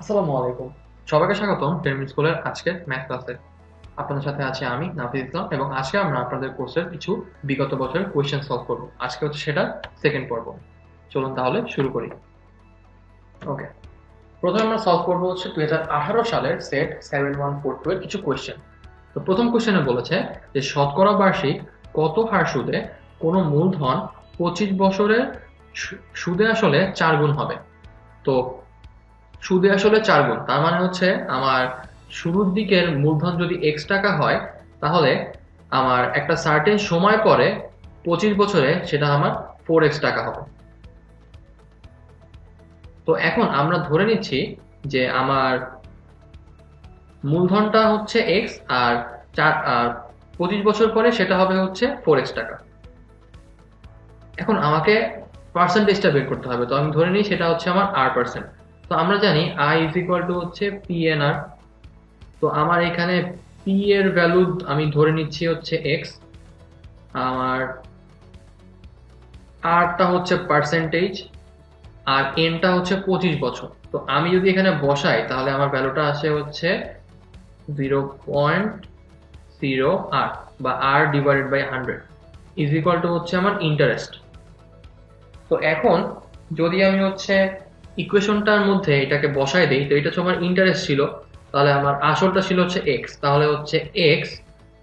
আসসালামু আলাইকুম। সবাইকে স্বাগতম টেনমিন স্কুলের আজকের ম্যাথ ক্লাসে। আপনাদের সাথে আছি আমি নাফিজ ইসলাম এবং আজকে আমরা আপনাদের কোর্সের কিছু বিগত বছরের কোয়েশ্চেন সলভ করব। আজকে হচ্ছে সেটা সেকেন্ড পর্ব। চলুন তাহলে শুরু করি। ওকে, প্রথমে আমরা সলভ করব হচ্ছে 2018 সালের সেট 7142 এর কিছু কোয়েশ্চেন। তো প্রথম কোয়েশ্চেনে বলেছে যে শতকরা বার্ষিক কত হার সুদে কোনো মূলধন 25 বছরে সুদে আসলে 4 গুণ হবে। তো সুদে আসলে 4 গুণ, তার মানে হচ্ছে আমার শুরুর দিকের মূলধন যদি এক্স টাকা হয়, তাহলে আমার একটা সার্টেন সময় পরে 25 বছরে সেটা আমার 4x টাকা হবে। তো এখন আমরা ধরে নিচ্ছি যে আমার মূলধনটা হচ্ছে এক্স আর 25 বছর পরে সেটা হবে হচ্ছে 4x টাকা। এখন আমাকে পার্সেন্টেজটা বের করতে হবে, তো আমি ধরে নিই সেটা হচ্ছে আমার r%। তো আমরা জানি i ইজ ইকুয়াল টু হচ্ছে PNR। তো আমার এখানে পি এর ভ্যালু আমি ধরে নিচ্ছি হচ্ছে এক্স, আমার আরটা হচ্ছে পার্সেন্টেজ, আর এনটা হচ্ছে 25 বছর। তো আমি যদি এখানে বসাই তাহলে আমার ভ্যালুটা আসে হচ্ছে 0.08 বা r divided by 100 is equal to হচ্ছে আমার ইন্টারেস্ট। তো এখন যদি আমি হচ্ছে ইকুয়েশনটার মধ্যে এটাকে বসাই দেই, তো এটা হচ্ছে আমার ইন্টারেস্ট ছিল, তাহলে আমার আসলটা ছিল হচ্ছে এক্স, তাহলে হচ্ছে এক্স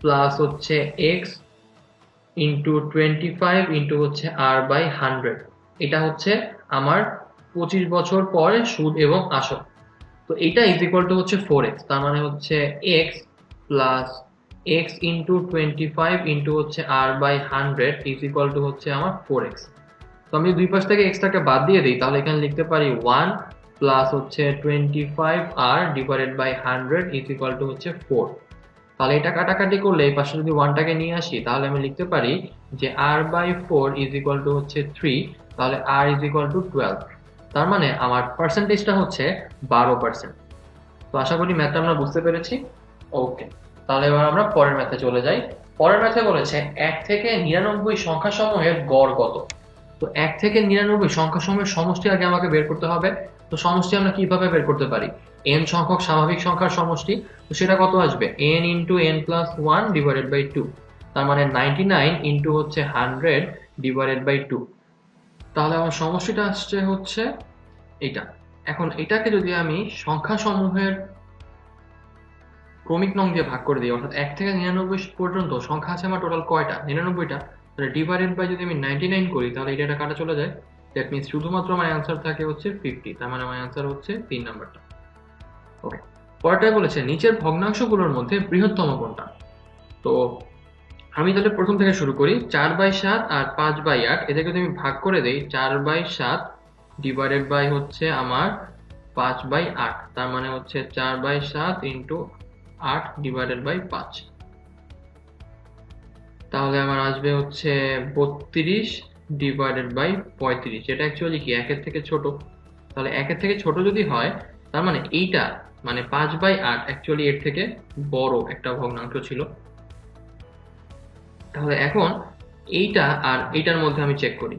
প্লাস হচ্ছে এক্স ইন্টু 25 ইন্টু হচ্ছে আর বাই 100। এটা হচ্ছে আমার 25 বছর পরে সুদ এবং আসল। তো এটা ইজ ইকুয়াল টু হচ্ছে 4x, তার মানে হচ্ছে x plus x into 25 into হচ্ছে আর বাই 100 ইজ ইকুয়াল টু হচ্ছে আমার 4x। তো আমি দুই পাশ থেকে এক্সটাকে বাদ দিয়ে দিই, তাহলে এখানে লিখতে পারি 1 প্লাস হচ্ছে 25 r divided by 100 is equal to হচ্ছে 4। তাহলে এটা কাটাকাটি করলে এই পাশে যদি 1টাকে নিয়ে আসি, তাহলে আমি লিখতে পারি যে r by 4 is equal to হচ্ছে 3, তাহলে r ইজ ইকুয়াল টু 12। তার মানে আমার পার্সেন্টেজটা হচ্ছে 12%। তো আশা করি ম্যাথটা আমরা বুঝতে পেরেছি। ওকে, তাহলে এবার আমরা পরের ম্যাথে চলে যাই। পরের ম্যাথে বলেছে 1 থেকে 99 সংখ্যা সমূহের গড় কত। তো 1 থেকে 99 সংখ্যা সমূহের সমষ্টি আগে আমাকে বের করতে হবে। তো সমষ্টি আমরা কিভাবে বের করতে পারি? n সংখ্যক স্বাভাবিক সংখ্যার সমষ্টি। তো সেটা কত আসবে? n into n plus 1 divided by 2। তার মানে 99 ইন্টু হচ্ছে 100 ডিভাইডেড বাই 2। তাহলে আমার সমষ্টিটা আসছে হচ্ছে এটা। এখন এটাকে যদি আমি সংখ্যা সমূহের ক্রমিক নং দিয়ে ভাগ করে দিই, অর্থাৎ 1 থেকে 99 পর্যন্ত সংখ্যা আছে আমার টোটাল কয়টা? 99টা। তাহলে ডিভাইডেড বাই যদি আমি 99 করি, তাহলে এটা কাটা চলে যায়। দ্যাট মিন্স শুধুমাত্র আমার অ্যান্সার থাকে হচ্ছে 50। তার মানে আমার অ্যান্সার হচ্ছে 3 নাম্বারটা। ওকে, পরেরটায় বলেছে নিচের ভগ্নাংশগুলোর মধ্যে বৃহত্তম কোনটা। তো আমি তাহলে প্রথম থেকে শুরু করি। 4/7 আর 5/8 এদেরকে যদি আমি ভাগ করে দেই, 4/7 ডিভাইডেড বাই হচ্ছে আমার 5/8, তার মানে হচ্ছে 4/7 ইন্টু 8 ডিভাইডেড বাই 5। তাহলে আমার আসবে হচ্ছে 32 ডিভাইডেড বাই 35। এটা অ্যাকচুয়ালি কি একের থেকে ছোট। তাহলে একের থেকে ছোট যদি হয়, তার মানে এইটা মানে 5/8 অ্যাকচুয়ালি এর থেকে বড় একটা ভগ্নাংশ ছিল। তাহলে এখন এইটা আর এইটার মধ্যে আমি চেক করি,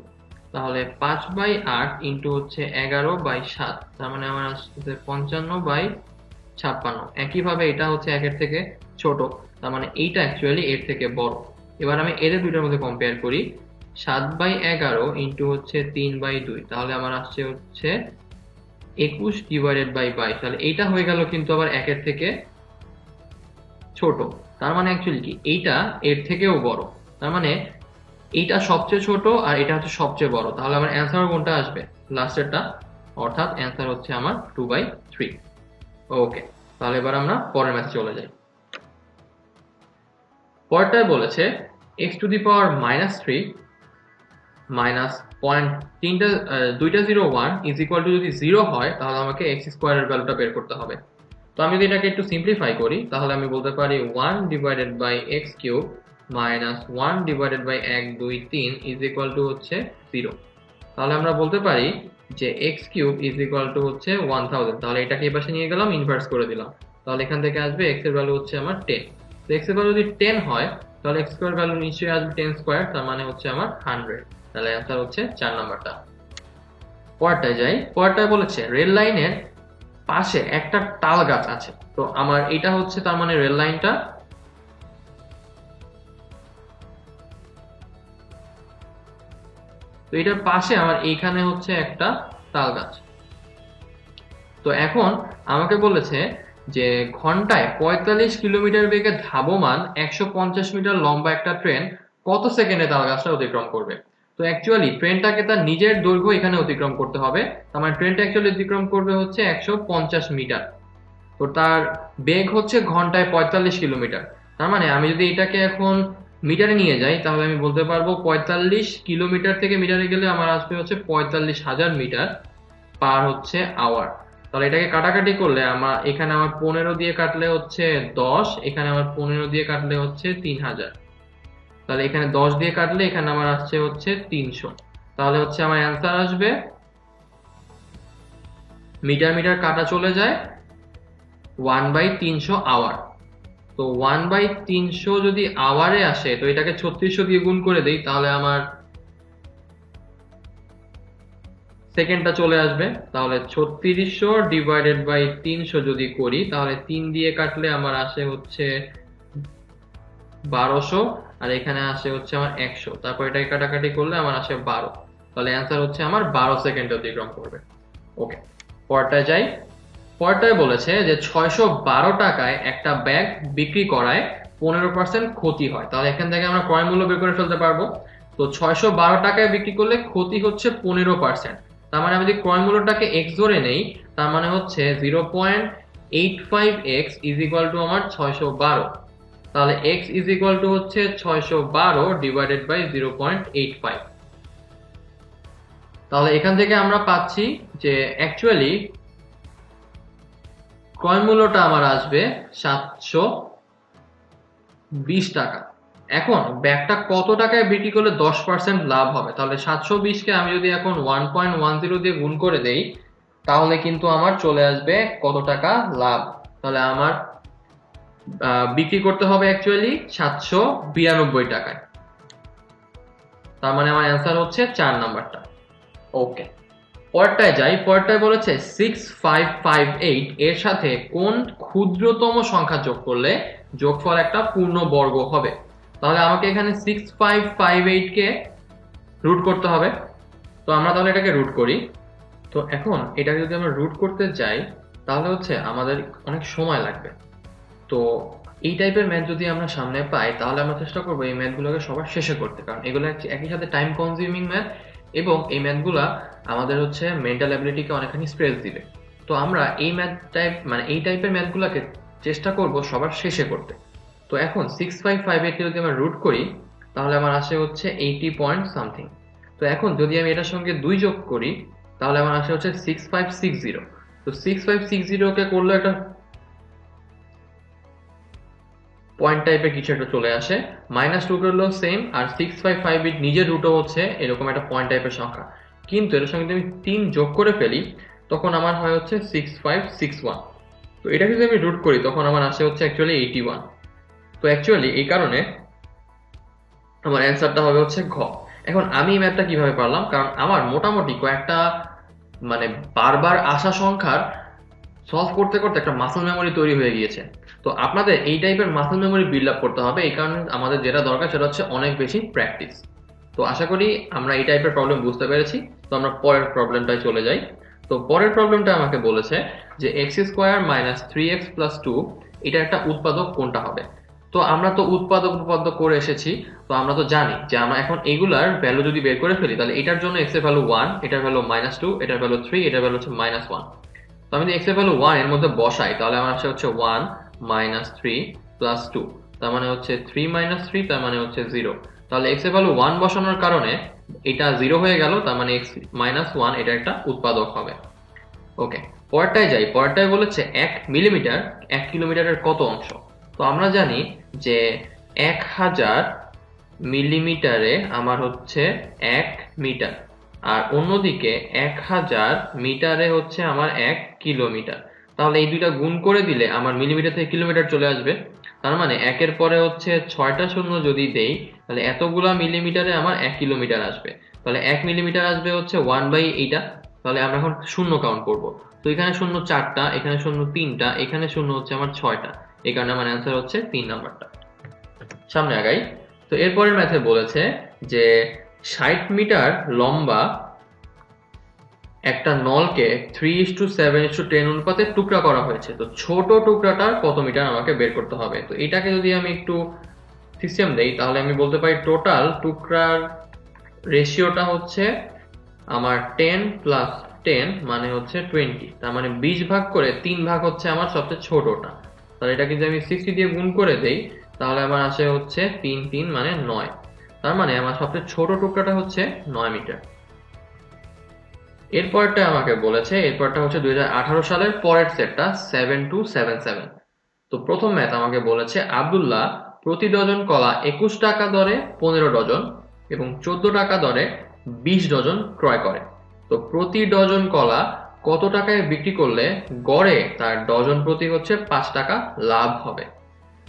তাহলে 5/8 ইন্টু হচ্ছে 11/7, তার মানে আমার আসছে 55/56। একইভাবে এটা হচ্ছে একের থেকে ছোট, তার মানে এইটা অ্যাকচুয়ালি এর থেকে বড়। এবার আমি এদের দুইটার মধ্যে কম্পেয়ার করি। 7/11 ইন্টু হচ্ছে 3/2, তাহলে আমার আসছে হচ্ছে 21 ডিভাইডেড বাই 22। তাহলে এইটা হয়ে গেল কিন্তু আবার একের থেকে ছোট। তার মানে অ্যাকচুয়ালি কি এইটা এর থেকেও বড়। তার মানে এইটা সবচেয়ে ছোট আর এটা হচ্ছে সবচেয়ে বড়। তাহলে আমার অ্যান্সার কোনটা আসবে? লাস্টেরটা, অর্থাৎ অ্যান্সার হচ্ছে আমার 2/3। ওকে, তাহলে এবার আমরা পরের ম্যাথে চলে যাই। পরেরটায় বলেছে x⁻³ মাইনাস পয়েন্ট দুইটা 01 ইজ ইকুয়াল টু যদি 0 হয়, তাহলে আমাকে x² এর ভ্যালুটা বের করতে হবে। তো আমি যদি এটাকে একটু সিম্পলিফাই করি, তাহলে আমি বলতে পারি 1 divided by x³ minus 1 divided by 1 2 3 is equal to হচ্ছে 0। তাহলে আমরা বলতে পারি যে x³ ইজ ইকুয়াল টু হচ্ছে 1000। তাহলে এটাকে এই পাশে নিয়ে গেলাম, ইনভার্স করে দিলাম। তাহলে এখান থেকে আসবে x এর ভ্যালু হচ্ছে আমার 10। তো x এর ভ্যালু যদি 10 হয়, তাহলে x² ভ্যালু নিশ্চয়ই আসবে 10 স্কয়ার, তার মানে হচ্ছে আমার 100। তাহলে অ্যান্সার হচ্ছে 4 নাম্বারটা। পরেরটায় যাই। পরেরটায় বলেছে রেল লাইনের পাশে একটা তাল গাছ আছে। তো আমার এটা হচ্ছে তার মানে রেল লাইনটা, তো এটার পাশে আমার এইখানে হচ্ছে একটা তাল গাছ। তো এখন আমাকে বলেছে যে ঘন্টায় 45 কিলোমিটার বেগে ধাবমান 150 মিটার লম্বা একটা ট্রেন কত সেকেন্ডে তাল গাছটা অতিক্রম করবে। তো অ্যাকচুয়ালি ট্রেনটাকে তার নিজের দৈর্ঘ্য এখানে অতিক্রম করতে হবে, তার মানে ট্রেনটা অ্যাকচুয়ালি অতিক্রম করবে হচ্ছে 150 মিটার। তো তার বেগ হচ্ছে ঘন্টায় 45 কিলোমিটার। তার মানে আমি যদি এটাকে এখন মিটারে নিয়ে যাই তাহলে আমি বলতে পারবো 45 কিলোমিটার থেকে মিটারে গেলে আমার আসবে হচ্ছে 45,000 মিটার পার হচ্ছে আওয়ার। তাহলে এটাকে কাটাকাটি করলে আমার এখানে আমার 15 দিয়ে কাটলে হচ্ছে 10, এখানে আমার 15 দিয়ে কাটলে হচ্ছে 3000, তাহলে এখানে 10 দিয়ে কাটলে এখানে আমার আসছে হচ্ছে 300। তাহলে হচ্ছে আমার অ্যান্সার আসবে, মিটার মিটার কাটা চলে যায়, 1/300 আওয়ার। তো 1/300 যদি আওয়ারে আসে তো এটাকে 3600 দিয়ে গুণ করে দেই তাহলে আমার সেকেন্ডটা চলে আসবে। তাহলে 3600 ডিভাইডেড বাই 300 যদি করি তাহলে 3 দিয়ে কাটলে আমার আসে হচ্ছে 1200, আর এখানে আসে হচ্ছে আমার 100, তারপর এটাকে কাটাকাটি করলে আমার আসে 12। তাহলে অ্যান্সার হচ্ছে আমার 12 সেকেন্ডে অতিক্রম করবে। ওকে, পরটায় যাই। পরটায় বলেছে যে 612 টাকায় একটা ব্যাগ বিক্রি করায় 15% ক্ষতি হয়। তাহলে এখান থেকে আমরা ক্রয় মূল্য বের করে ফেলতে পারবো। তো 612 টাকায় বিক্রি করলে ক্ষতি হচ্ছে 15%। তার মানে আমি যদি ক্রয় মূল্যটাকে এক্স ধরে নেই, তার মানে হচ্ছে 0.85x ইজ ইকুয়াল টু আমার 612। তাহলে x ইজ ইকুয়াল টু হচ্ছে 612 ডিভাইডেড বাই 0.85। তাহলে এখান থেকে আমরা পাচ্ছি যে অ্যাকচুয়ালি ক্রয় মূল্যটা আমার আসবে 720 টাকা। এখন ব্যাগটা কত টাকায় বিক্রি করলে 10% লাভ হবে, তাহলে 720 কে আমি যদি এখন 1.10 দিয়ে গুণ করে দেই তাহলে কিন্তু আমার চলে আসবে কত টাকা লাভ। তাহলে আমার বিক্রি করতে হবে অ্যাকচুয়ালি 792 টাকায়। তার মানে আমার অ্যান্সার হচ্ছে 4 নাম্বারটা। ওকে, পরেরটায় যাই। পরেরটায় বলেছে 6558 এর সাথে কোন ক্ষুদ্রতম সংখ্যা যোগ করলে যোগফল একটা পূর্ণ বর্গ হবে। তাহলে আমাকে এখানে 6558 কে রুট করতে হবে। তো আমরা তাহলে এটাকে রুট করি। তো এখন এটাকে যদি আমরা রুট করতে যাই তাহলে হচ্ছে আমাদের অনেক সময় লাগবে। তো এই টাইপের ম্যাথ যদি আমরা সামনে পাই তাহলে আমরা চেষ্টা করবো এই ম্যাথগুলোকে সবার শেষে করতে, কারণ এগুলো একই সাথে টাইম কনজিউমিং ম্যাথ এবং এই ম্যাথগুলা আমাদের হচ্ছে মেন্টাল অ্যাবিলিটিকে অনেকখানি স্ট্রেস দিবে। তো আমরা এই ম্যাথ টাইপ মানে এই টাইপের ম্যাথগুলোকে চেষ্টা করব সবার শেষে করতে। তো এখন 6558 কে যদি আমরা রুট করি তাহলে আমার আসে হচ্ছে 80 পয়েন্ট সামথিং। তো এখন যদি আমি এটার সঙ্গে 2 যোগ করি তাহলে আমার আসে হচ্ছে 6560। তো 6560 কে করলে একটা পয়েন্ট টাইপের কিছু একটা চলে আসে, -2 করলেও সেম, আর 6558 নিজের রুটও হচ্ছে এরকম একটা পয়েন্ট টাইপের সংখ্যা। কিন্তু এর সঙ্গে যদি আমি 3 যোগ করে ফেলি তখন আমার হয় হচ্ছে 6561। তো এটা যদি আমি রুট করি তখন আমার আসে হচ্ছে অ্যাকচুয়ালি 81। তো অ্যাকচুয়ালি এই কারণে আমার অ্যান্সারটা হবে হচ্ছে ঘ। এখন আমি এই ম্যাথটা কিভাবে পারলাম, কারণ আমার মোটামুটি কয়েকটা মানে বারবার আসা সংখ্যার সলভ করতে করতে একটা মাসল মেমোরি তৈরি হয়ে গিয়েছে। তো আপনাদের এই টাইপের মাসল মেমোরি বিল্ড আপ করতে হবে, এই কারণে আমাদের যেটা দরকার সেটা হচ্ছে অনেক বেশি প্র্যাকটিস। তো আশা করি আমরা এই টাইপের প্রবলেম বুঝতে পেরেছি। তো আমরা পরের প্রবলেমটায় চলে যাই। তো পরের প্রবলেমটা আমাকে বলেছে যে x² - 3x + 2 এটা একটা উৎপাদক কোনটা হবে। তো আমরা তো উৎপাদক উপপাদ্য করে এসেছি, তো আমরা তো জানি যে আমরা এখন এগুলার ভ্যালু যদি বের করে ফেলি তাহলে এটার জন্য x এর ভ্যালু 1, এটার ভ্যালু -2, এটার ভ্যালু 3, এটার ভ্যালু হচ্ছে -1। তো আমি যদি x এর ভ্যালু 1 এর মধ্যে বসাই তাহলে আমার আসে হচ্ছে 1 - 3 + 2, তার মানে হচ্ছে 3 - 3, তার মানে হচ্ছে 0। তাহলে x এর ভ্যালু 1 বসানোর কারণে এটা 0 হয়ে গেল, তার মানে x - 1 এটা একটা উৎপাদক হবে। ওকে, পরেরটায় যাই। পরেরটায় বলেছে 1 মিলিমিটার 1 কিলোমিটারের কত অংশ। তো আমরা জানি যে 1000 মিলিমিটারে আমার হচ্ছে 1 মিটার, আর অন্যদিকে 1000 মিটারে হচ্ছে আমার 1 কিলোমিটার। তাহলে এই দুইটা গুণ করে দিলে আমার মিলিমিটার থেকে কিলোমিটার চলে আসবে। তার মানে 1 এর পরে হচ্ছে 6টা শূন্য যদি দেই তাহলে এতগুলা মিলিমিটারে আমার 1 কিলোমিটার আসবে। তাহলে 1 মিলিমিটার আসবে হচ্ছে 1/এইটা, তাহলে আমরা এখন শূন্য কাউন্ট করব। তো এখানে শূন্য 4টা, এখানে শূন্য 3টা, এখানে শূন্য হচ্ছে আমার 6টা। এই কারণে আমার অ্যান্সার হচ্ছে 3 নাম্বারটা। সামনে আগাই। তো এরপরের ম্যাথে বলেছে যে 60 মিটার লম্বা একটা নলকে 3:7:10 অনুপাতে টুকরা করা হয়েছে। তো ছোট টুকরাটার কত মিটার আমাকে বের করতে হবে। তো এটাকে যদি আমি একটু সিস্টেম দেই তাহলে আমি বলতে পারি টোটাল টুকরার রেশিওটা হচ্ছে আমার 10 প্লাস 10 মানে হচ্ছে 20। তার মানে 20 ভাগ করে 3 ভাগ হচ্ছে আমার সবচেয়ে ছোটটা। তাহলে এটা যদি আমি 60 দিয়ে গুণ করে দেই তাহলে আমার আসে হচ্ছে 3 3 মানে 9। তার মানে আমার সবচেয়ে ছোট টুকরাটা হচ্ছে 9 মিটার। এরপরটা আমাকে বলেছে, এরপরটা হচ্ছে 2018 সালের পরের সেটটা 7277। তো প্রথম ম্যাথ আমাকে বলেছে আব্দুল্লাহ প্রতি ডজন কলা 21 টাকা দরে 15 ডজন এবং 14 টাকা দরে 20 ডজন ক্রয় করে। তো প্রতি ডজন কলা কত টাকায় বিক্রি করলে গড়ে তার ডজন প্রতি হচ্ছে 5 টাকা লাভ হবে।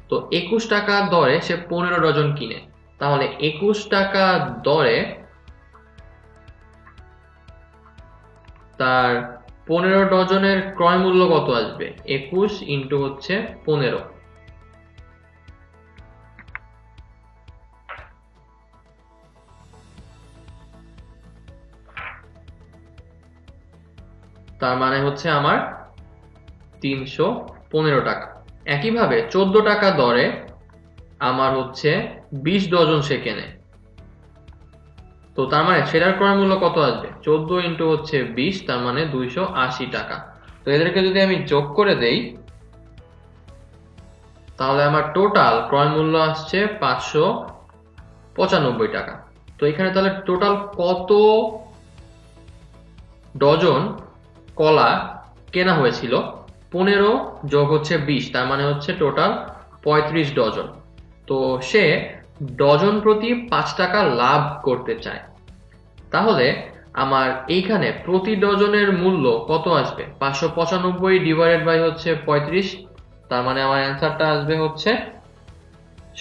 তো 21 টাকা দরে সে 15 ডজন কিনে, তাহলে 21 টাকা দরে তার 15 ডজনের ক্রয় মূল্য কত আসবে? 21 ইন্টু হচ্ছে 15। তার মানে হচ্ছে আমার 315 টাকা। একইভাবে 14 টাকা দরে আমার হচ্ছে 20 ডজন সে কেনে, তো তার মানে সেটার ক্রয় মূল্য কত আসবে? 14 ইন্টু হচ্ছে 20, তার মানে 280 টাকা। তো এদেরকে যদি আমি যোগ করে দেই তাহলে আমার টোটাল ক্রয় মূল্য আসছে 595 টাকা। তো এখানে তাহলে টোটাল কত ডজন কলা কেনা হয়েছিল? 15 যোগ হচ্ছে 20, তার মানে হচ্ছে টোটাল 35 ডজন। তো সে ডজন প্রতি 5 টাকা লাভ করতে চায়। তাহলে আমার এইখানে প্রতি ডজনের মূল্য কত আসবে? 595 ডিভাইডেড বাই হচ্ছে 35, তার মানে আমার অ্যান্সারটা আসবে হচ্ছে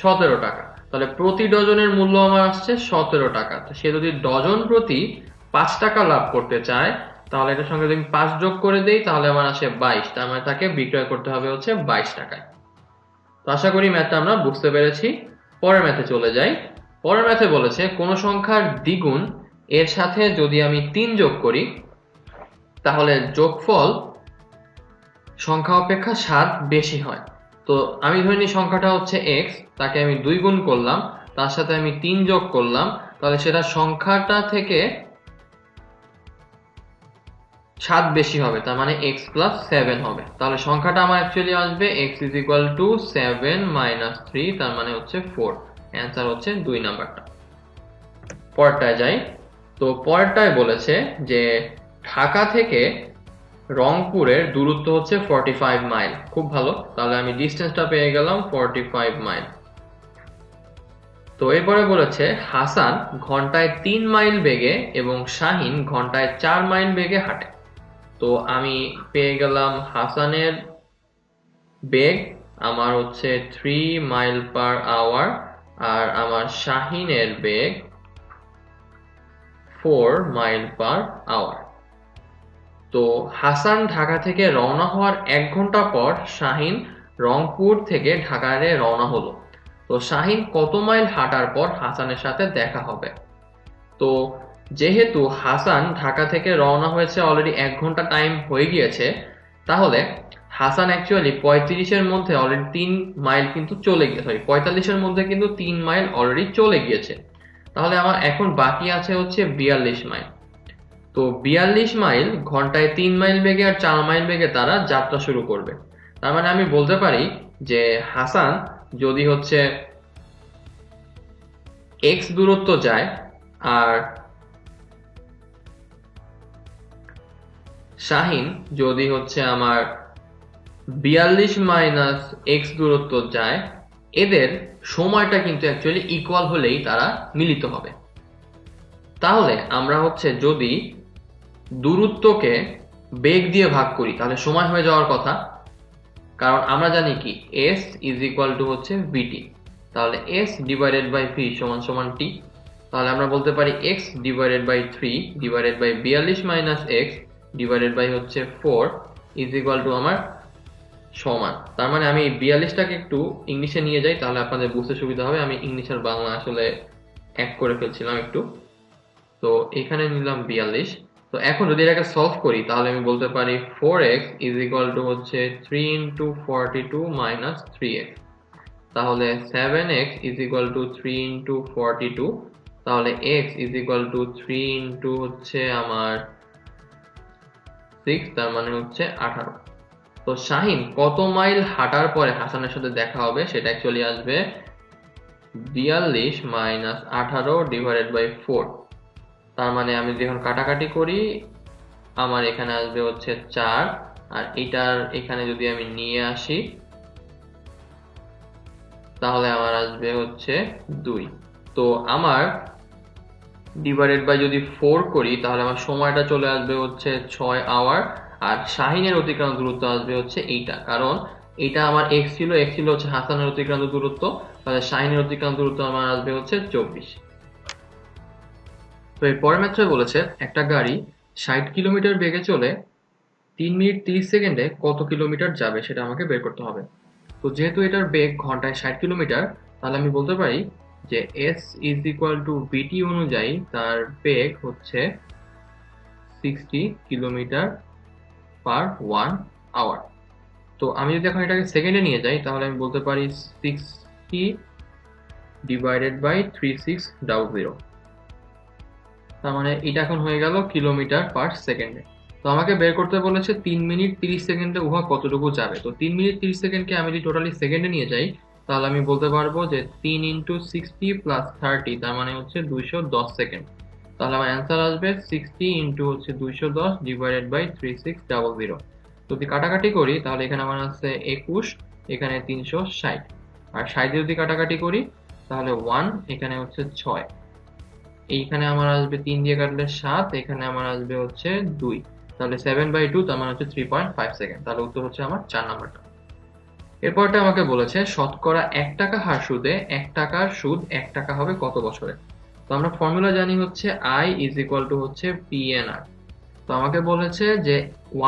17 টাকা। তাহলে প্রতি ডজনের মূল্য আমার আসছে 17 টাকা। তো সে যদি ডজন প্রতি 5 টাকা লাভ করতে চায় তাহলে এটার সঙ্গে যদি 5 যোগ করে দেই তাহলে আমার আসে 22, তার মানে তাকে বিক্রয় করতে হবে হচ্ছে 22 টাকায়। তো আশা করি ম্যাথটা আমরা বুঝতে পেরেছি। পরের ম্যাথে চলে যাই। পরের ম্যাথে বলেছে কোন সংখ্যার দ্বিগুণ এর সাথে যদি আমি 3 যোগ করি তাহলে যোগফল সংখ্যা অপেক্ষা 7 বেশি হয়। তো আমি ধরে নিই সংখ্যাটা হচ্ছে x, তাকে আমি 2 গুণ করলাম, তার সাথে আমি 3 যোগ করলাম, তাহলে সেটা সংখ্যাটা থেকে 7 বেশি হবে, তার মানে x প্লাস 7 হবে। তাহলে সংখ্যাটা আমার অ্যাকচুয়ালি আসবে x is equal two 7 minus 3, তার মানে হচ্ছে 4। অ্যান্সার হচ্ছে 2 নাম্বারটা। পরেরটায় যাই। তো পরেরটায় বলেছে যে ঢাকা থেকে রংপুরের দূরত্ব হচ্ছে 45 মাইল। খুব ভালো, তাহলে আমি ডিস্টেন্সটা পেয়ে গেলাম 45 মাইল। তো এরপরে বলেছে হাসান ঘন্টায় 3 মাইল বেগে এবং শাহিন ঘন্টায় 4 মাইল বেগে হাঁটে। তো আমি পেয়ে গেলাম হাসানের বেগ আমার হচ্ছে 3 মাইল পার আওয়ার আর আমার শাহিনের বেগ 4 মাইল পার আওয়ার। তো হাসান ঢাকা থেকে রওনা হওয়ার 1 ঘন্টা পর শাহিন রংপুর থেকে ঢাকায় রওনা হলো। তো শাহিন কত মাইল হাঁটার পর হাসানের সাথে দেখা হবে? তো যেহেতু হাসান ঢাকা থেকে রওনা হয়েছে অলরেডি 1 ঘন্টা টাইম হয়ে গিয়েছে, তাহলে হাসান অ্যাকচুয়ালি 35-এর মধ্যে অলরেডি 3 মাইল কিন্তু চলে গিয়েছে, 45-এর মধ্যে কিন্তু 3 মাইল অলরেডি চলে গিয়েছে। তাহলে আমার এখন বাকি আছে হচ্ছে 42 মাইল। তো 42 মাইল ঘন্টায় 3 মাইল বেগে আর 4 মাইল বেগে তারা যাত্রা শুরু করবে। তার মানে আমি বলতে পারি যে হাসান যদি হচ্ছে x দূরত্ব যায় আর শাহিন যদি হচ্ছে আমার 42 মাইনাস x দূরত্ব যায়, এদের সময়টা কিন্তু অ্যাকচুয়ালি ইকুয়াল হলেই তারা মিলিত হবে। তাহলে আমরা হচ্ছে যদি দূরত্বকে বেগ দিয়ে ভাগ করি তাহলে সময় হয়ে যাওয়ার কথা, কারণ আমরা জানি কি s ইজ ইকুয়াল টু হচ্ছে vt। তাহলে s ডিভাইডেড বাই v সমান সমান t। তাহলে আমরা বলতে পারি x divided by 3 divided by 42 minus x divided by হচ্ছে 4 ইজ ইকুয়াল টু আমার সমান। তার মানে আমি 42টাকে একটু ইংলিশে নিয়ে যাই, তাহলে আপনাদের বুঝতে সুবিধা হবে। আমি ইংলিশ আর বাংলা আসলে এক করে ফেলছিলাম একটু। তো এখানে নিলাম 42। তো এখন যদি এটাকে সলভ করি তাহলে আমি বলতে পারি 4x ইজ ইকুয়াল টু হচ্ছে 3 ইন্টু 42 মাইনাস 3x। তাহলে 7x is equal two 3 into 42, তাহলে x is equal two 3 into হচ্ছে আমার 6, তার মানে হচ্ছে 18। তো শাহিন কত মাইল হাঁটার পরে হাসানের সাথে দেখা হবে, সেটা অ্যাকচুয়ালি আসবে 42 মাইনাস 18 ডিভাইডেড বাই 4। তার মানে আমি যখন কাটাকাটি করি আমার এখানে আসবে হচ্ছে 4, আর এটার এখানে যদি আমি নিয়ে আসি তাহলে আমার আসবে হচ্ছে 2। তো আমার ডিভাইডেড বাই যদি 4 করি তাহলে আমার সময়টা চলে আসবে হচ্ছে 6 আওয়ার, আর শাহিনের অতিক্রান্ত দূরত্ব আসবে হচ্ছে এইটা, কারণ এটা আমার x ছিল হচ্ছে হাসানের অতিক্রান্ত দূরত্ব, তাহলে শাহিনের অতিক্রান্ত দূরত্ব আমার আসবে হচ্ছে 24। তো এর পরের ম্যাথে বলেছে একটা গাড়ি 60 কিলোমিটার বেগে চলে 3 মিনিট 30 সেকেন্ডে কত কিলোমিটার যাবে সেটা আমাকে বের করতে হবে। তো যেহেতু এটার বেগ ঘন্টায় 60 কিলোমিটার, তাহলে আমি বলতে পারি যে s ইজ ইকুয়াল টু বিটি অনুযায়ী তার বেগ হচ্ছে 60 কিলোমিটার পার 1 আওয়ার। তো আমি যদি এখন এটাকে সেকেন্ডে নিয়ে যাই তাহলে আমি বলতে পারি 60 ডিভাইডেড বাই 3600। তার মানে এটা এখন হয়ে গেল কিলোমিটার পার সেকেন্ডে। তো আমাকে বের করতে বলেছে 3 মিনিট 30 সেকেন্ডে উহা কতটুকু যাবে। তো 3 মিনিট 30 সেকেন্ডকে আমি যদি টোটালি সেকেন্ডে নিয়ে যাই তাহলে আমি বলতে পারবো যে 3 ইন্টু 60 প্লাস 30, তার মানে হচ্ছে 210 সেকেন্ড। তাহলে আমার অ্যান্সার আসবে 60 ইন্টু হচ্ছে 210 ডিভাইডেড বাই 3600। যদি কাটাকাটি করি তাহলে এখানে আমার আছে 21, এখানে 360, আর 60 যদি কাটাকাটি করি তাহলে 1, এখানে হচ্ছে 6, এইখানে আমার আসবে 3 দিয়ে কাটলে 7, এখানে আমার আসবে হচ্ছে 2, তাহলে 7/2, তার মানে হচ্ছে 3.5 সেকেন্ড। তাহলে উত্তর হচ্ছে আমার 4 নাম্বারটা। এরপরটা আমাকে বলেছে শতকরা 1 টাকা হার সুদে 1 টাকার সুদ 1 টাকা হবে কত বছরে। তো আমরা ফর্মুলা জানি হচ্ছে I ইজ ইকুয়াল টু হচ্ছে PNR। তো আমাকে বলেছে যে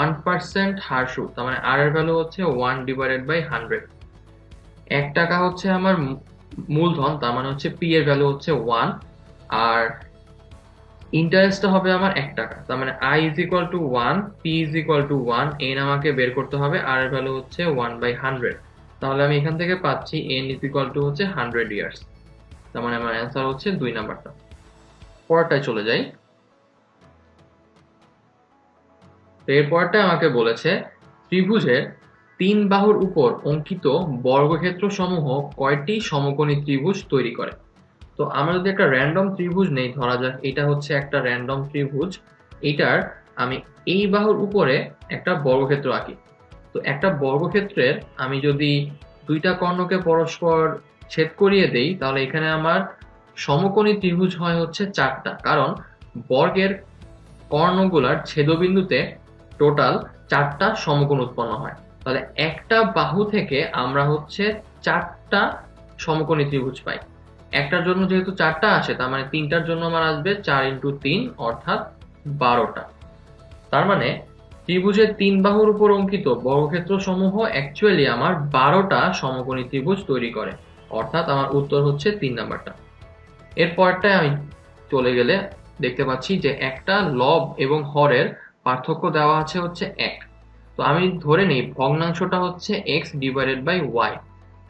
1% হার সুদ, তার মানে R এর ভ্যালু হচ্ছে 1 ডিভাইডেড বাই 100। 1 টাকা হচ্ছে আমার মূলধন, তার মানে হচ্ছে P এর ভ্যালু হচ্ছে 1, আর ইন্টারেস্টটা হবে আমার 1 টাকা, তার মানে I is equal two 1, P is equal two 1, n আমাকে বের করতে হবে, R এর ভ্যালু হচ্ছে 1/100। তাহলে আমি এখান থেকে পাচ্ছি n ইজ ইকুয়াল টু হচ্ছে 100 ইয়ার্স। তার মানে আমার অ্যান্সার হচ্ছে 2 নাম্বারটা। পরেরটায় চলে যাই। তো এর পরেরটা আমাকে বলেছে ত্রিভুজের 3 বাহুর উপর অঙ্কিত বর্গক্ষেত্র সমূহ কয়টি সমকোণী ত্রিভুজ তৈরি করে। তো আমরা যদি একটা র্যান্ডম ত্রিভুজ নেই, ধরা যাক এটা হচ্ছে একটা র্যান্ডম ত্রিভুজ, এটার আমি এই বাহুর উপরে একটা বর্গক্ষেত্র আঁকি। তো একটা বর্গক্ষেত্রের আমি যদি দুইটা কর্ণকে পরস্পর ছেদ করিয়ে দেই তাহলে এখানে আমার সমকোণী ত্রিভুজ হয় হচ্ছে 4টা, কারণ বর্গের কর্ণগুলার ছেদবিন্দুতে টোটাল 4টা সমকোণ উৎপন্ন হয়। তাহলে একটা বাহু থেকে আমরা হচ্ছে 4টা সমকোণী ত্রিভুজ পাই। একটার জন্য যেহেতু 4টা আসে, তার মানে 3টার জন্য আমার আসবে 4 ইন্টু 3 অর্থাৎ 12টা। তার মানে ত্রিভুজের 3 বাহুর উপর অঙ্কিত বর্গক্ষেত্র সমূহ অ্যাকচুয়ালি আমার 12টা সমকোণী ত্রিভুজ তৈরি করে, অর্থাৎ আমার উত্তর হচ্ছে 3 নাম্বারটা। এরপরটায় আমি চলে গেলে দেখতে পাচ্ছি যে একটা লব এবং হরের পার্থক্য দেওয়া আছে হচ্ছে 1। তো আমি ধরে নিই ভগ্নাংশটা হচ্ছে x ডিভাইডেড বাই y,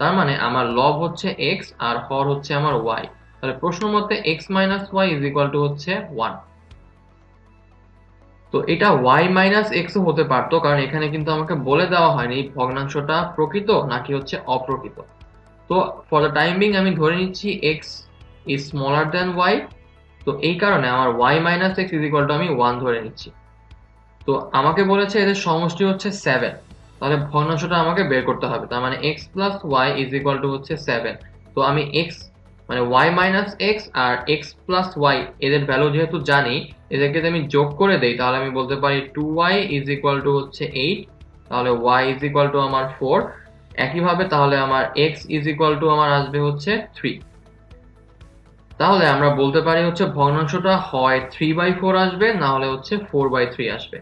তার মানে আমার লব হচ্ছে x আর হর হচ্ছে আমার y। তাহলে প্রশ্ন মতে x minus y is equal to হচ্ছে 1। তো এটা y মাইনাস x ও হতে পারতো, কারণ এখানে কিন্তু আমাকে বলে দেওয়া হয়নি ভগ্নাংশটা প্রকৃত নাকি হচ্ছে অপ্রকৃত। তো ফর দ্য টাইম বিং আমি ধরে নিচ্ছি x is smaller than y, তো এই কারণে আমার y minus x is equal two আমি 1 ধরে নিচ্ছি। তো আমাকে বলেছে এদের সমষ্টি হচ্ছে 7, তাহলে ভগ্নাংশটা আমাকে বের করতে হবে, তার মানে x plus y is equal to হচ্ছে 7। তো আমি x মানে y মাইনাস x আর x প্লাস y এদের ভ্যালু যেহেতু জানি, এদেরকে যদি আমি যোগ করে দেই তাহলে আমি বলতে পারি 2y ইজ ইকুয়াল টু হচ্ছে 8, তাহলে y ইজ ইকুয়াল টু আমার 4। একইভাবে তাহলে আমার x ইজ ইকুয়াল টু আমার আসবে হচ্ছে 3। তাহলে আমরা বলতে পারি হচ্ছে ভগ্নাংশটা হয় 3/4 আসবে, না হলে হচ্ছে 4/3 আসবে।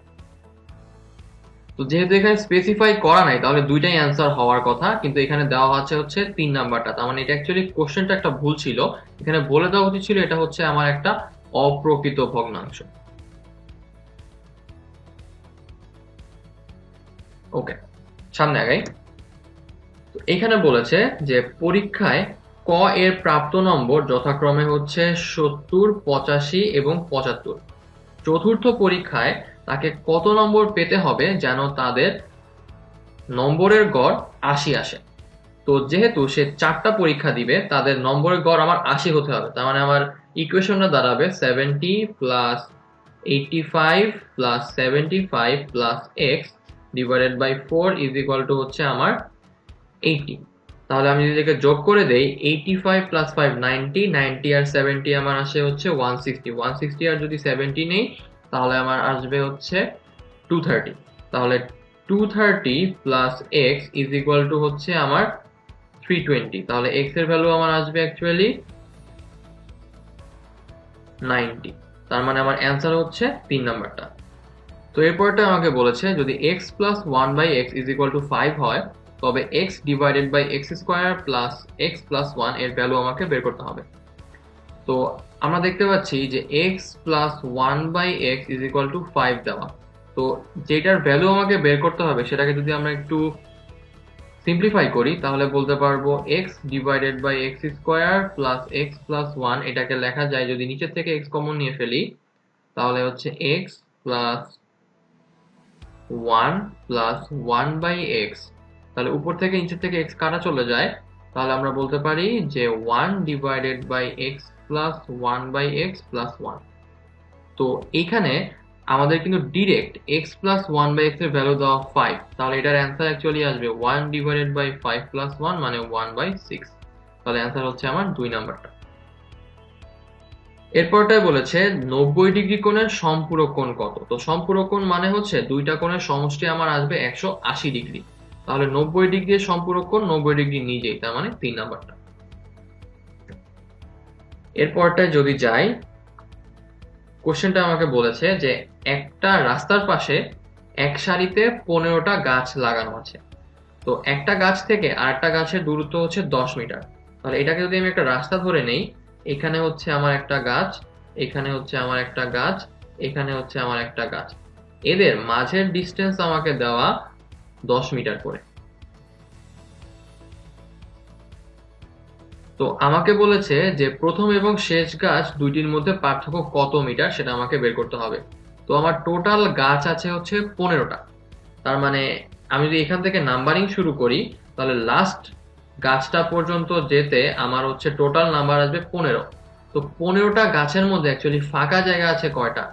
তো যেহেতু এখানে স্পেসিফাই করা নাই, তাহলে দুইটাই অ্যান্সার হওয়ার কথা, কিন্তু এখানে দেওয়া আছে হচ্ছে 3 নাম্বারটা। তার মানে এটা অ্যাকচুয়ালি কোশ্চেনটা একটা ভুল ছিল। এখানে বলে দেওয়া উচিত ছিল এটা হচ্ছে আমার একটা অপ্রকৃত ভগ্নাংশ। ওকে, সামনে আগাই। তো এখানে বলেছে যে পরীক্ষায় ক এর প্রাপ্ত নম্বর যথাক্রমে হচ্ছে 70, 85 এবং 75। চতুর্থ পরীক্ষায় তাকে কত নম্বর পেতে হবে যেন তাদের নম্বরের গড় 80 আসে। তো যেহেতু সে 4টা পরীক্ষা দিবে, তাদের নম্বরের গড় আমার 80 হতে হবে। তার মানে আমার ইকুয়েশনটা দাঁড়াবে 70 plus 85 plus 75 plus x divided by 4 is equal to হচ্ছে আমার 80। তাহলে আমি যদি এটাকে যোগ করে দেই, 85 প্লাস 5 90, 90 আর 70 আমার আসে হচ্ছে 160, 160 আর যদি 70 নেই তাহলে আমার আসবে হচ্ছে 230। তাহলে 230 plus x is equal to হচ্ছে আমার 320। তাহলে এক্স এর ভ্যালু আমার আসবে অ্যাকচুয়ালি 90। তার মানে আমার অ্যান্সার হচ্ছে 3 নাম্বারটা। তো এরপরটা আমাকে বলেছে যদি x plus 1 by x is equal to 5 হয়, তবে x divided by x square plus x plus 1 এর ভ্যালু আমাকে বের করতে হবে। তো আমরা দেখতে পাচ্ছি যে x plus 1 by x is equal to 5 দেওয়া। তো যেটার ভ্যালু আমাকে বের করতে হবে সেটাকে যদি আমরা একটু সিম্পলিফাই করি তাহলে বলতে পারবো x divided by x square plus x plus 1, এটাকে লেখা যায় যদি নিচের থেকে x কমন নিয়ে ফেলি তাহলে হচ্ছে x plus 1 plus 1 by x. তাহলে উপর থেকে নিচের থেকে x কাটা চলে যায়, তাহলে আমরা বলতে পারি যে 1 divided by x plus 1 by x plus 1। তো এইখানে আমাদের কিন্তু direct x plus 1 by x এর ভ্যালু দেওয়া 5, তাহলে এটার অ্যান্সার অ্যাকচুয়ালি আসবে 1 ডিভাইডেড বাই 5 প্লাস 1 মানে 1/6। তাহলে অ্যান্সার হচ্ছে আমার 2 নাম্বারটা। এরপরটাই বলেছে 90 ডিগ্রি কোণের সম্পূরক কোণ কত। তো সম্পূরক কোণ মানে হচ্ছে দুইটা কোণের সমষ্টি আমার আসবে 180 ডিগ্রি। তাহলে 90 ডিগ্রি এর সম্পূরক কোণ 90 ডিগ্রি নিজেই, তার মানে 3 নাম্বারটা। এরপরটায় যদি যাই, কোশ্চেনটা আমাকে বলেছে যে একটা রাস্তার পাশে এক সারিতে 15টা গাছ লাগানো আছে। তো একটা গাছ থেকে আরেকটা গাছের দূরত্ব হচ্ছে 10 মিটার। তাহলে এটাকে যদি আমি একটা রাস্তা ধরে নেই, এখানে হচ্ছে আমার একটা গাছ, এখানে হচ্ছে আমার একটা গাছ, এখানে হচ্ছে আমার একটা গাছ, এদের মাঝের ডিস্টেন্স আমাকে দেওয়া 10 মিটার করে। তো আমাকে বলেছে যে প্রথম এবং শেষ গাছ দুইটির মধ্যে পার্থক্য কত মিটার সেটা আমাকে বের করতে হবে। তো আমার টোটাল গাছ আছে হচ্ছে 15টা। তার মানে আমি যদি এখান থেকে নাম্বারিং শুরু করি তাহলে লাস্ট গাছটা পর্যন্ত যেতে আমার হচ্ছে টোটাল নাম্বার আসবে 15। তো 15টা গাছের মধ্যে অ্যাকচুয়ালি ফাঁকা জায়গা আছে কয়টা?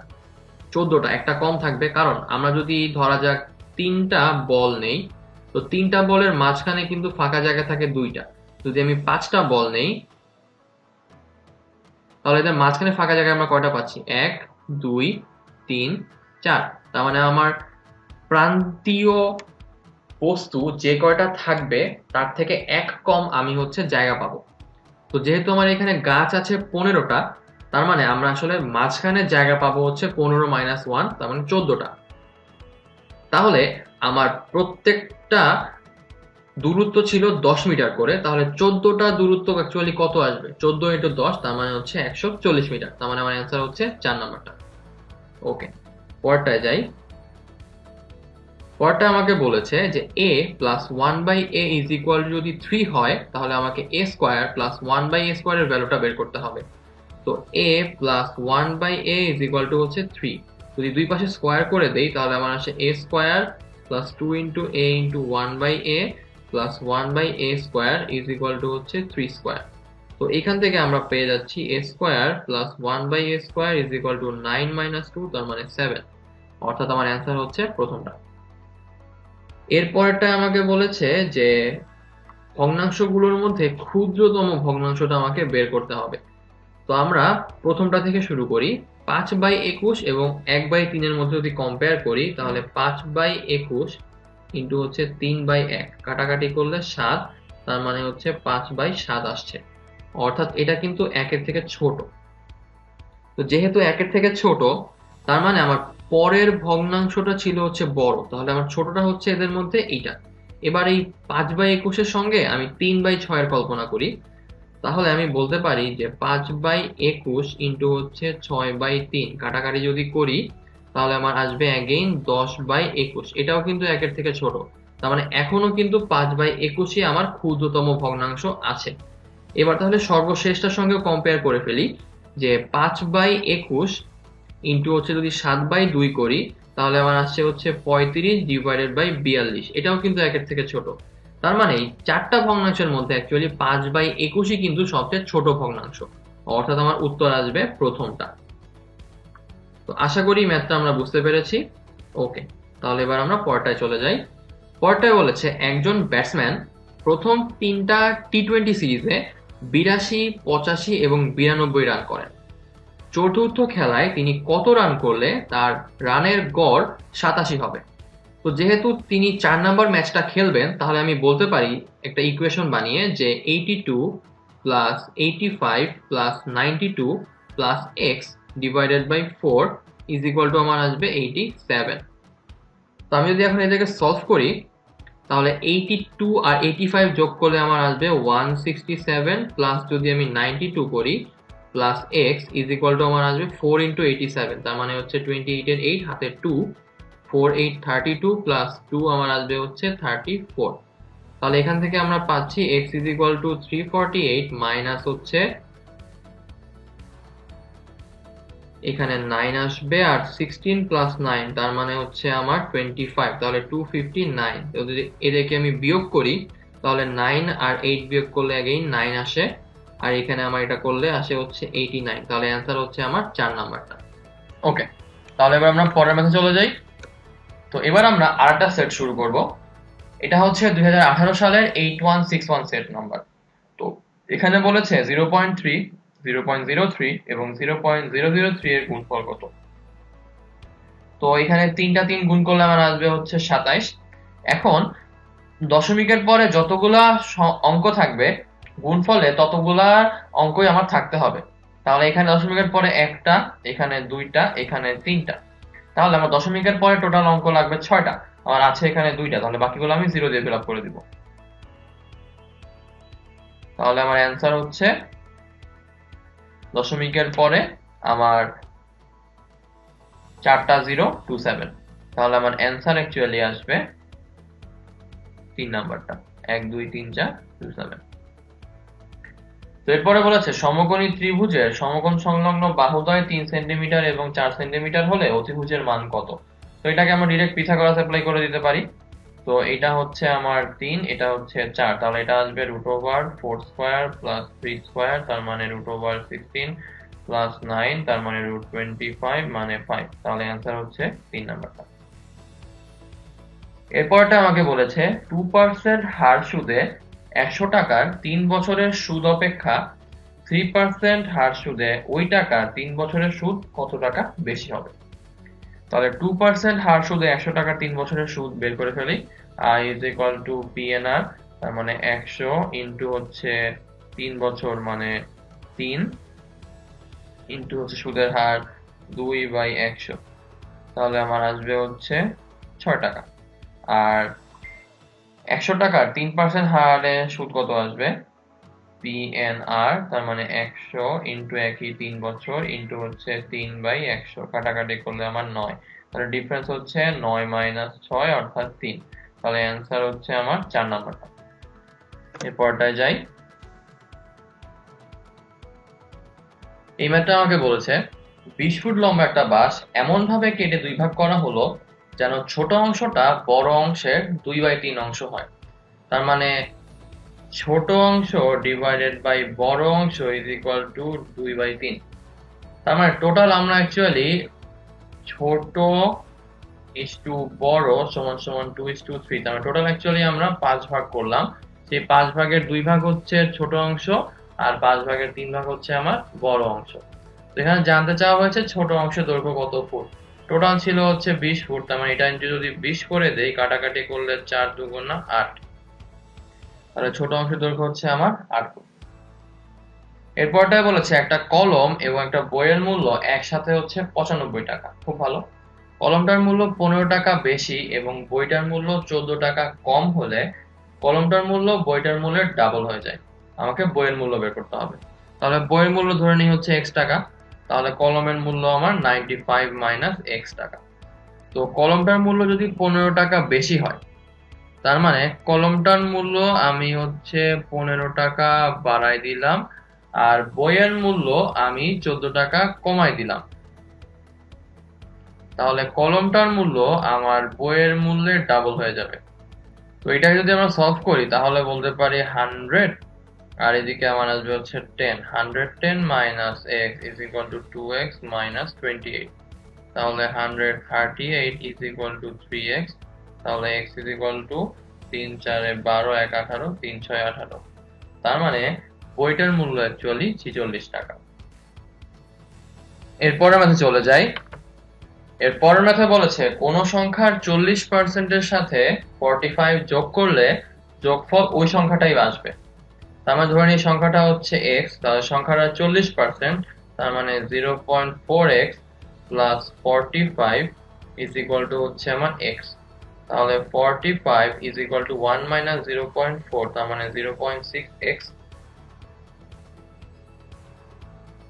14টা। একটা কম থাকবে, কারণ আমরা যদি ধরা যাক 3টা বল নেই, তো 3টা বলের মাঝখানে কিন্তু ফাঁকা জায়গা থাকে 2টা। যদি আমি 5টা বল নেই তাহলে এদের মাঝখানে ফাঁকা জায়গা আমরা কয়টা পাচ্ছি? 1 2 3 4। তার মানে আমার প্রান্তীয় বস্তু যে কয়টা থাকবে তার থেকে এক কম আমি হচ্ছে জায়গা পাবো। তো যেহেতু আমার এখানে গাছ আছে 15টা, তার মানে আমরা আসলে মাঝখানে জায়গা পাবো হচ্ছে 15 মাইনাস 1, তার মানে 14টা। তাহলে আমার প্রত্যেকটা দূরত্ব ছিল 10 মিটার করে, তাহলে 14টা দূরত্ব অ্যাকচুয়ালি কত আসবে? 14 ইন্টু 10, তার মানে হচ্ছে 140 মিটার। তার মানে আমার অ্যান্সার হচ্ছে 4 নাম্বারটা। ওকে, পরেরটায় যাই। পরেরটা আমাকে বলেছে যে a plus 1 by a is equal যদি 3 হয়, তাহলে আমাকে a square plus 1 by a স্কোয়ারের ভ্যালুটা বের করতে হবে। তো a plus 1 by a is equal to হচ্ছে 3। যদি দুই পাশে স্কোয়ার করে দেই তাহলে আমার আসে a square plus 2 into a into 1 by a plus 1 by a square is equal to হচ্ছে 3 স্কোয়ার। তো এখান থেকে আমরা পেয়ে যাচ্ছি a square plus 1 by a square is equal to 9 minus 2, তার মানে 7। অর্থাৎ আমার অ্যান্সার হচ্ছে প্রথমটা। এরপরটা আমাকে বলেছে যে ভগ্নাংশগুলোর মধ্যে ক্ষুদ্রতম ভগ্নাংশটা আমাকে বের করতে হবে। তো আমরা প্রথমটা থেকে শুরু করি। 5/21 এবং 1/3 এর মধ্যে যদি কম্পেয়ার করি তাহলে 5/21 ইন্টু হচ্ছে 3/1, কাটাকাটি করলে 7, তার মানে হচ্ছে 5/7 আসছে। অর্থাৎ এটা কিন্তু একের থেকে ছোট। তো যেহেতু একের থেকে ছোট, তার মানে আমার পরের ভগ্নাংশটা ছিল হচ্ছে বড়, তাহলে আমার ছোটটা হচ্ছে এদের মধ্যে এইটা। এবার এই 5/21 সঙ্গে আমি 3/6 কল্পনা করি, তাহলে আমি বলতে পারি যে 5/21 ইন্টু হচ্ছে 6/3 কাটাকাটি যদি করি, তাহলে আমার আসবে অ্যাগেইন 10/21। এটাও কিন্তু একের থেকে ছোট, তার মানে এখনো কিন্তু 5/21ই আমার ক্ষুদ্রতম ভগ্নাংশ আছে। এবার তাহলে সর্বশেষটার সঙ্গে কম্পেয়ার করে ফেলি, যে 5/21 ইন্টু হচ্ছে যদি 7/2 করি, তাহলে আমার আসছে হচ্ছে 35/42। এটাও কিন্তু একের থেকে ছোট। তার মানে এই চারটা ভগ্নাংশের মধ্যে অ্যাকচুয়ালি 5/21ই কিন্তু সবচেয়ে ছোট ভগ্নাংশ, অর্থাৎ আমার উত্তর আসবে প্রথমটা। তো আশা করি ম্যাথটা আমরা বুঝতে পেরেছি। ওকে, তাহলে এবার আমরা পরটায় চলে যাই। পরটায় বলেছে একজন ব্যাটসম্যান প্রথম 3টা টি-20 সিরিজে 82, 85 এবং 92 রান করেন। চতুর্থ খেলায় তিনি কত রান করলে তার রানের গড় 87 হবে? তো যেহেতু তিনি 4 নাম্বার ম্যাচটা খেলবেন, তাহলে আমি বলতে পারি একটা ইকুয়েশন বানিয়ে যে 82 plus 85 plus 92 plus x divided by 4 is equal to আমার আসবে 87। তো আমি যদি এখন এটাকে সলভ করি, তাহলে 82 আর 85 যোগ করলে আমার আসবে 167, প্লাস যদি আমি 92 করি plus x is equal to আমার আসবে 4 ইন্টু 87, তার মানে হচ্ছে 28 এর 8 হাতে 2, 4 8 32 প্লাস 2 আমার আসবে হচ্ছে 34। তাহলে এখান থেকে আমরা পাচ্ছি x is equal two 348 minus হচ্ছে এখানে 9 আসবে, আর 16 প্লাস 9 তার মানে হচ্ছে আমার 25, তাহলে 259। যদি এদেরকে আমি বিয়োগ করি, তাহলে 9 আর 8 বিয়োগ করলে अगेन 9 আসে, আর এখানে আমার এটা করলে আসে হচ্ছে 89। তাহলে অ্যান্সার হচ্ছে আমার 4 নাম্বারটা। ওকে, তাহলে এবার আমরা পরের ম্যাথে চলে যাই। তো এবার আমরা আরেকটা সেট শুরু করব। এটা হচ্ছে 2018 সালের 8161 সেট নাম্বার। তো এখানে বলেছে 0.3, 0.03 এবং 0.003 এর গুণফল কত। তো এখানে 3টা 3 গুণ করলে আমার আসবে হচ্ছে 27। এখন দশমিকের পরে যতগুলা অঙ্ক থাকবে গুণফলে ততগুলা অঙ্কই আমার থাকতে হবে। তাহলে এখানে দশমিকের পরে একটা, এখানে দুইটা, এখানে তিনটা, তাহলে আমার দশমিকের পরে টোটাল অঙ্ক লাগবে 6টা, আমার আছে এখানে দুইটা, তাহলে বাকিগুলো আমি 0 দিয়ে ফিল আপ করে দিব। তাহলে আমার অ্যান্সার হচ্ছে দশমিকের পরে আমার 4টা 0 27। তাহলে আমার অ্যান্সার অ্যাকচুয়ালি আসবে 3 নাম্বারটা, 1 2 3 4 27। তো এরপরে বলেছে সমকোণী ত্রিভুজের সমকোণ সংলগ্ন বাহুদ্বয় 3 সেন্টিমিটার এবং 4 সেন্টিমিটার হলে অতিভুজের মান কত। তো এটাকে আমরা ডিরেক্ট পিথাগোরাস অ্যাপ্লাই করে দিতে পারি। তো এটা হচ্ছে আমার 3, এটা হচ্ছে 4, তাহলে এটা আসবে √4 স্কয়ার প্লাস 3 স্কয়ার, তার মানে √16 প্লাস 9, তার মানে √25 মানে 5। তাহলে অ্যান্সার হচ্ছে 3 নাম্বারটা। এরপরটা আমাকে বলেছে 2% হার সুদে 100 টাকার 3 বছরের সুদ অপেক্ষা 3% হার সুদে ওই টাকার 3 বছরের সুদ কত টাকা বেশি হবে। তাহলে 2% হার সুদে 100 টাকার 3 বছরের সুদ বের করে ফেলি। I is equal to PNR, তার মানে 100 ইন্টু হচ্ছে 3 বছর মানে 3 ইন্টু হচ্ছে সুদের হার 2/100, তাহলে আমার আসবে হচ্ছে 6 টাকা। আর 100 টাকার 3% হারে সুদ কত আসবে, PNR, তার মানে 100 ইন্টু একই 3 বছর ইন্টু হচ্ছে 3/100, কাটাকাটি করলে আমার 9, তাহলে ডিফারেন্স হচ্ছে 9 মাইনাস 6 অর্থাৎ 3। তাহলে অ্যান্সার হচ্ছে আমার 4 নাম্বারটা। এরপরটায় যাই। এই ম্যাথটা আমাকে বলেছে 20 ফুট লম্বা একটা বাঁশ এমন ভাবে কেটে 2 ভাগ করা হলো যেন ছোট অংশটা বড় অংশের 2/3 অংশ হয়। তার মানে ছোট অংশ ডিভাইডেড বাই বড় অংশ ইজ ইকুয়াল টু 2/3। তার মানে টোটাল আমরা অ্যাকচুয়ালি ছোট ইজ টু বড় সমান সমান 2:3, তার মানে টোটাল অ্যাকচুয়ালি আমরা 5 ভাগ করলাম। সেই 5 ভাগের 2 ভাগ হচ্ছে ছোট অংশ, আর 5 ভাগের 3 ভাগ হচ্ছে আমার বড় অংশ। তো এখানে জানতে চাওয়া হয়েছে ছোট অংশের দৈর্ঘ্য কত ফুট। টোটাল ছিল হচ্ছে 20 ফুট, তার মানে এটা যদি 20 করে দেই, কাটাকাটি করলে 4 2 8, তাহলে ছোট অংশের দৈর্ঘ্য হচ্ছে আমার 8 ফুট। এরপরটায় বলেছে একটা কলম এবং একটা বইয়ের মূল্য একসাথে হচ্ছে 95 টাকা। খুব ভালো। কলমটার মূল্য 15 টাকা বেশি এবং বইটার মূল্য 14 টাকা কম হলে কলমটার মূল্য বইটার মূল্যের ডাবল হয়ে যায়। আমাকে বইয়ের মূল্য বের করতে হবে। তাহলে বইয়ের মূল্য ধরে নিই হচ্ছে x টাকা, তাহলে কলমের মূল্য আমার 95 মাইনাস x টাকা। তো কলমটার মূল্য যদি 15 টাকা বেশি হয়, তার মানে কলমটার মূল্য আমি হচ্ছে 15 টাকা বাড়াই দিলাম, আর বইয়ের মূল্য আমি 14 টাকা কমাই দিলাম। তাহলে কলমটার মূল্য আমার বইয়ের মূল্যের ডাবল হয়ে যাবে। তো এটাকে যদি আমরা সলভ করি তাহলে বলতে পারি 100, আর এদিকে আমার আসবে হচ্ছে 10। 110 minus x is equal two 2x minus 28। তাহলে 138 ইজ ইকুয়াল টু 3x। তাহলে x ইজ ইকুয়াল টু 3 4 12 1 18 3 6 18। তার মানে বইটার মূল্য অ্যাকচুয়ালি 46 টাকা। এরপরে ম্যাথে চলে যাই। এর পরের ম্যাথে বলেছে কোন সংখ্যার 40% এর সাথে 45 যোগ করলে যোগফল ওই সংখ্যাটাই আসবে। তার মানে ধরে নিই সংখ্যাটা হচ্ছে x, তাহলে সংখ্যাটা 40%, তার মানে 0.4x plus 45 is equal to হচ্ছে আমার x। তাহলে 45 ইজ ইকুয়াল টু 1 মাইনাস 0.4, তার মানে 0.6x।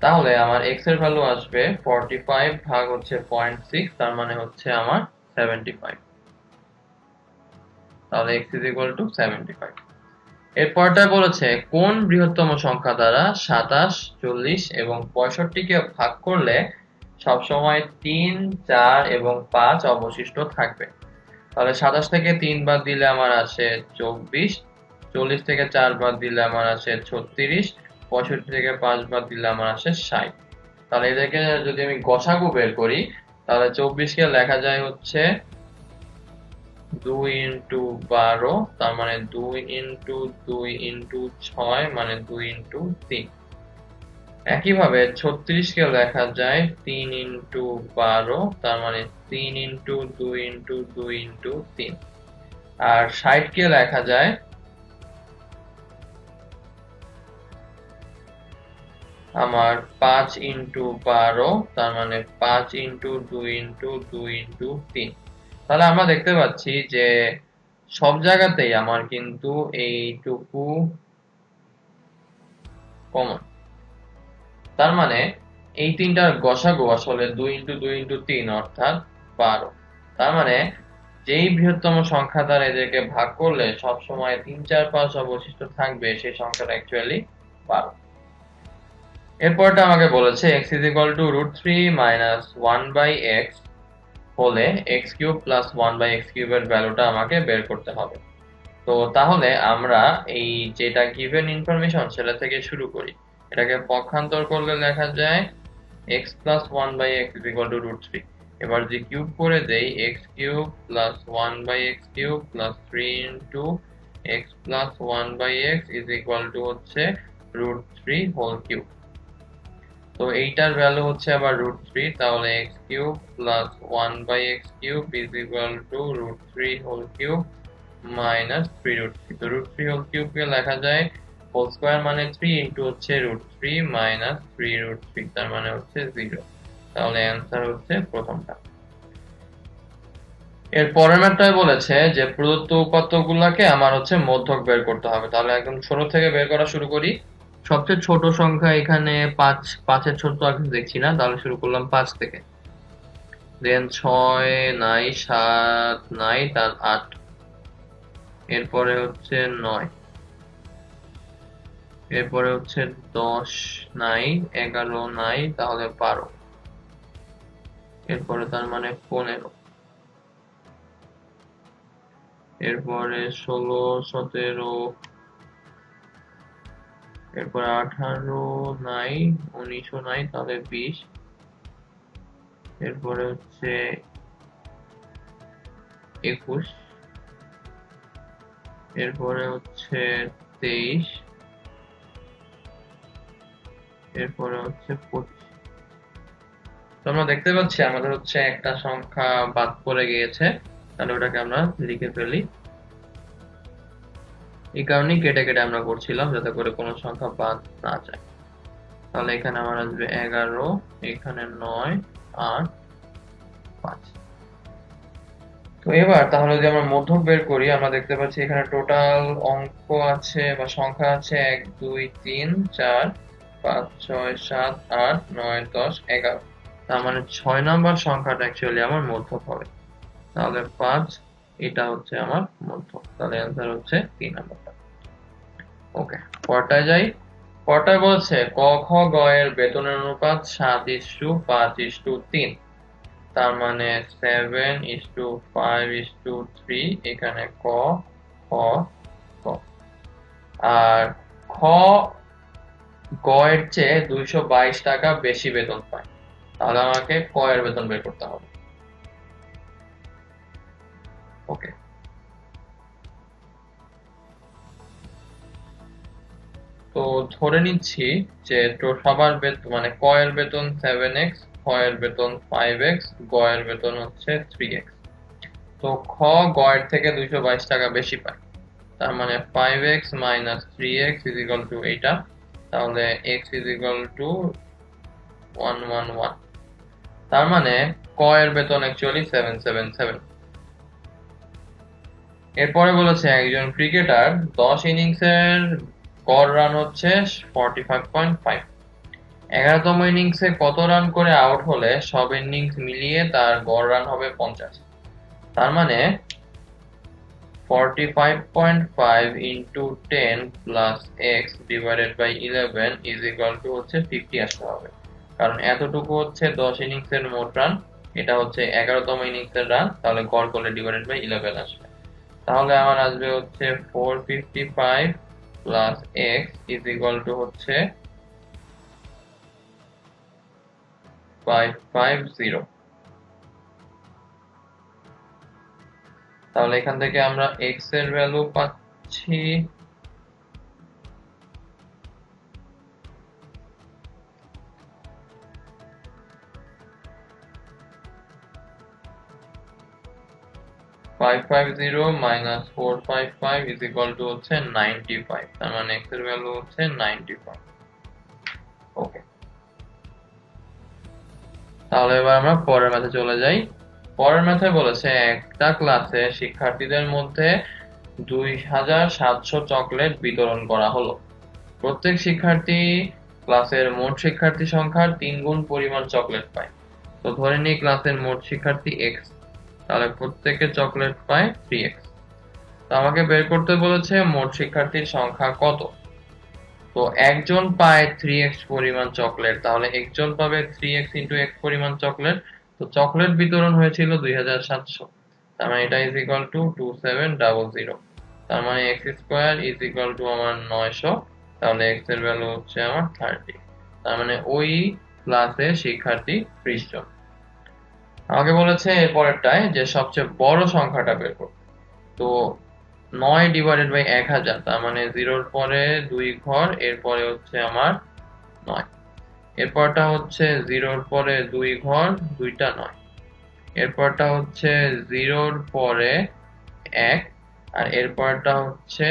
তাহলে আমার x এর ভ্যালু আসবে 45 ভাগ হচ্ছে 0.6, তার মানে হচ্ছে আমার 75। তাহলে x ইজ ইকুয়াল টু 75। এরপরটা বলেছে কোন বৃহত্তম সংখ্যা দ্বারা 27, 40 এবং 65 কে ভাগ করলে সবসময় 3, 4 এবং 5 অবশিষ্ট থাকবে। তাহলে 27 থেকে 3 বাদ দিলে আমার আসে 24, 40 থেকে 4 বাদ দিলে আমার আসে 36, 65 থেকে 5 বাদ দিলে আমার আসে 60। তাহলে এদেরকে যদি আমি গসাগু বের করি তাহলে 24 কে লেখা যায় হচ্ছে 2 ইন্টু 12, তার মানে 2 ইন্টু 2 ইন্টু 6 মানে 2 ইন্টু 3। একইভাবে 36 কে লেখা যায় 3 ইন্টু 12, তার মানে 3 ইন্টু 2 ইন্টু 2 ইন্টু 3। আর 60 কে লেখা যায় আমার 5 ইন্টু 12, তার মানে 5 ইন্টু 2 ইন্টু 2 ইন্টু 3। তাহলে আমরা দেখতে পাচ্ছি যে সব জায়গাতেই আমার কিন্তু এইটুকু কমন। তার মানে এই তিনটার গসাগু আসলে 2 ইন্টু 2 ইন্টু 3 অর্থাৎ 12। তার মানে যেই বৃহত্তম সংখ্যা দ্বারা এদেরকে ভাগ করলে সবসময় 3, 4, 5 অবশিষ্ট থাকবে সেই সংখ্যাটা অ্যাকচুয়ালি 12। এরপরটা আমাকে বলেছে x is equal to √3 minus 1 by x হলে x cube plus 1 by x cube এর ভ্যালুটা আমাকে বের করতে হবে। তো তাহলে আমরা এই যেটা গিভেন ইনফরমেশন সেটা থেকে শুরু করি। এটাকে পক্ষান্তর করলে লেখা যায় x plus 1 by x is equal to √3। এবার যে কিউব করে দেই x cube plus 1 by x cube plus 3 into x plus 1 by x is equal to হচ্ছে √3 whole cube। তো এইটার ভ্যালু হচ্ছে আবার √3, তাহলে x cube plus 1 by x cube is equal to √3 whole cube minus 3√3। তো √3 whole cube কে লেখা যায় whole square মানে 3 ইনটু হচ্ছে √3 মাইনাস 3√3, তার মানে হচ্ছে 0। তাহলে অ্যানসার হচ্ছে প্রথমটা। এর পরের ম্যাথটায় বলেছে যে প্রদত্ত উপাত্তগুলোকে আমার হচ্ছে মধ্যক বের করতে হবে। তাহলে একদম ছোট থেকে বের করা শুরু করি। সবচেয়ে ছোট সংখ্যা এখানে 5, 5-এর ছোট তো এখন দেখছি না, তাহলে শুরু করলাম 5 থেকে, দেন 6 নাই, 7 নাই, তার 8, এরপরে হচ্ছে 9, এরপরে হচ্ছে 10 নাই, 11 নাই, তাহলে 12, এরপরে তার মানে 15, এরপরে 16, 17, এরপরে 18 নাই, 19 নাই, তাহলে 20, এরপরে হচ্ছে 21, এরপরে হচ্ছে 23, এরপরে হচ্ছে 25। তো আমরা দেখতে পাচ্ছি আমাদের হচ্ছে একটা সংখ্যা বাদ পড়ে গিয়েছে, তাহলে ওটাকে আমরা লিখে ফেলি। এই কারণেই কেটে কেটে আমরা করছিলাম যাতে করে কোনো সংখ্যা বাদ না যায়। তাহলে এখানে আমার আসবে 11, এখানে 9, 8, 5। তো এবার তাহলে যদি আমরা মধ্যক বের করি, আমরা দেখতে পাচ্ছি এখানে টোটাল অঙ্ক আছে বা সংখ্যা আছে 1 2 3 4 5 6 7 8 9 10 11। তার মানে 6 নাম্বার সংখ্যাটা অ্যাকচুয়ালি আমার মধ্যক হবে। তাহলে 5 এটা হচ্ছে আমার মধ্যক। তাহলে অ্যান্সার হচ্ছে 3 নাম্বারটা। ওকে, পরটায় যাই। পরটায় বলছে ক খ গ এর বেতনের অনুপাত 7:5:3। তার মানে 7:5:3। এখানে ক খ গ। আর খ গ এর চেয়ে 222 টাকা বেশি বেতন পায়। তাহলে আমাকে ক এর বেতন বের করতে হবে। ওকে, তো ধরে নিচ্ছি যে সবার বেতন মানে ক এর বেতন 7x, খ এর বেতন 5x, গ এর বেতন হচ্ছে 3x। তো খ গ এর থেকে 222 টাকা বেশি পায়। তার মানে 5x minus 3x is equal to এইটা। তাহলে x is equal to 111। তার মানে ক এর বেতন অ্যাকচুয়ালি 777। এরপরে বলেছে একজন ক্রিকেটার 10 ইনিংসের গড় রান হচ্ছে 45.5। 11তম ইনিংসে কত রান করে আউট হলে সব ইনিংস মিলিয়ে তার গড় রান হবে 50। তার মানে 45.5 into 10 plus x divided by 11 is equal to হচ্ছে 50 আসতে হবে। কারণ এতটুকু হচ্ছে 10 ইনিংসের মোট রান, এটা হচ্ছে 11তম ইনিংসের রান। তাহলে গড় করলে ডিভাইডেড বাই 11 আসবে। তাহলে আমার আসবে হচ্ছে 455 plus x is equal to হচ্ছে 550। তাহলে এখান থেকে আমরা x এর ভ্যালু পাচ্ছি 550 minus 455 is equal to হচ্ছে 95। তার মানে x এর ভ্যালু হচ্ছে 95। ওকে, তাহলে এবার আমরা পরের ম্যাথে চলে যাই। পরের ম্যাথে বলেছে একটা ক্লাসে শিক্ষার্থীদের মধ্যে 2700 চকলেট বিতরণ করা হলো। প্রত্যেক শিক্ষার্থী ক্লাসের মোট শিক্ষার্থী সংখ্যার 3 গুণ পরিমাণ চকলেট পায়। তো ধরে নিই ক্লাসের মোট শিক্ষার্থী x, তাহলে প্রত্যেকে চকলেট পায় 3x। তো আমাকে বের করতে বলেছে মোট শিক্ষার্থীর সংখ্যা কত। তো একজন পায় 3x পরিমাণ চকলেট, তাহলে একজন পাবে 3x into x পরিমাণ চকলেট। তো চকলেট বিতরণ হয়েছিল 2700। তার মানে এটা ইজ ইকুয়াল টু 2700। তার মানে x square is equal to আমার 900। তাহলে x এর ভ্যালু হচ্ছে আমার 30। তার মানে ওই ক্লাসে শিক্ষার্থী 30 জন। আমাকে বলেছে এর পরেরটায় যে সবচেয়ে বড় সংখ্যাটা বের করতে। তো 9 ডিভাইডেড বাই 1000, তার মানে 0-র পরে 2 ঘর, এরপরে হচ্ছে আমার 9। এরপরটা হচ্ছে 0-র পরে 2 ঘর, 2টা 9। এরপরটা হচ্ছে 0-র পরে 1, আর এরপরটা হচ্ছে